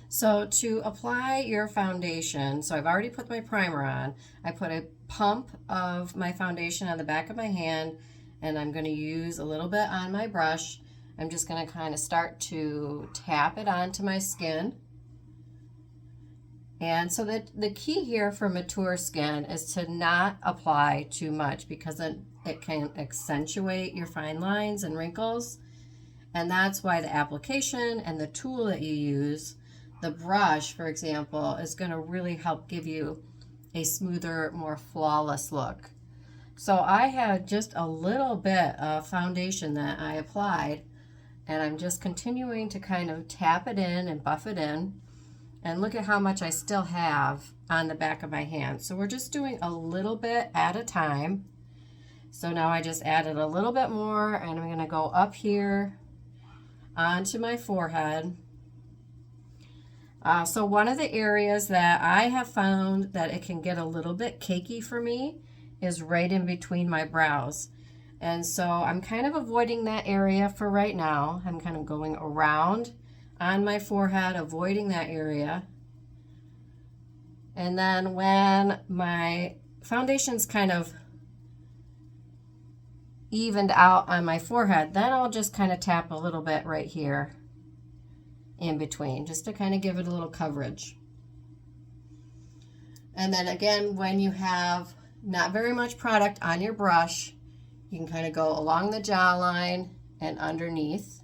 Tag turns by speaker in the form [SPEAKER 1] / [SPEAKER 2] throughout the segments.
[SPEAKER 1] So to apply your foundation, so I've already put my primer on. I put a pump of my foundation on the back of my hand, and I'm going to use a little bit on my brush. I'm just going to kind of start to tap it onto my skin. And so the key here for mature skin is to not apply too much, because it can accentuate your fine lines and wrinkles. And that's why the application and the tool that you use, the brush, for example, is going to really help give you a smoother, more flawless look. So I had just a little bit of foundation that I applied, and I'm just continuing to kind of tap it in and buff it in. And look at how much I still have on the back of my hand. So we're just doing a little bit at a time. So now I just added a little bit more, and I'm going to go up here onto my forehead. So one of the areas that I have found that it can get a little bit cakey for me is right in between my brows. And so I'm kind of avoiding that area for right now. I'm kind of going around on my forehead, avoiding that area. And then when my foundation's kind of evened out on my forehead, then I'll just kind of tap a little bit right here in between, just to kind of give it a little coverage. And then again, when you have not very much product on your brush, you can kind of go along the jawline and underneath.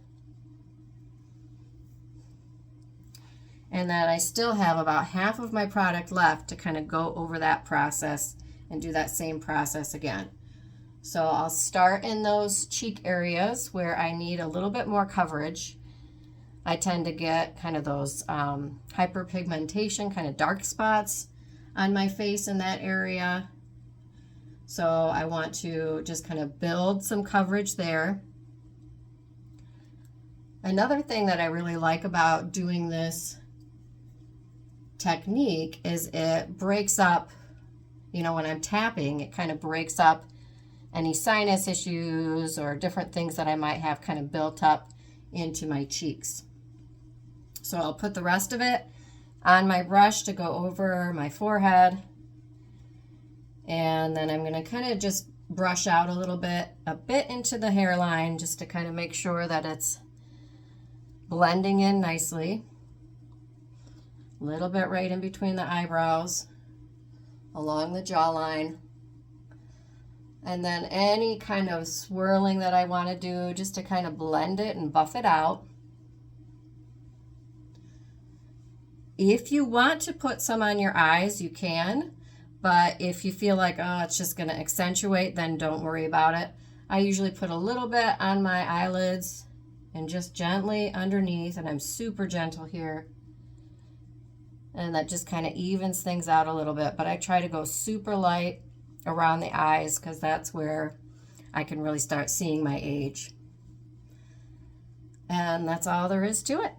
[SPEAKER 1] And then I still have about half of my product left to kind of go over that process and do that same process again. So I'll start in those cheek areas where I need a little bit more coverage. I tend to get kind of those hyperpigmentation, kind of dark spots on my face in that area. So I want to just kind of build some coverage there. Another thing that I really like about doing this technique is it breaks up, when I'm tapping, it kind of breaks up any sinus issues or different things that I might have kind of built up into my cheeks. So I'll put the rest of it on my brush to go over my forehead. And then I'm going to kind of just brush out a bit into the hairline, just to kind of make sure that it's blending in nicely. A little bit right in between the eyebrows, along the jawline. And then any kind of swirling that I want to do, just to kind of blend it and buff it out. If you want to put some on your eyes, you can. But if you feel like, oh, it's just going to accentuate, then don't worry about it. I usually put a little bit on my eyelids and just gently underneath, and I'm super gentle here. And that just kind of evens things out a little bit. But I try to go super light around the eyes, because that's where I can really start seeing my age. And that's all there is to it.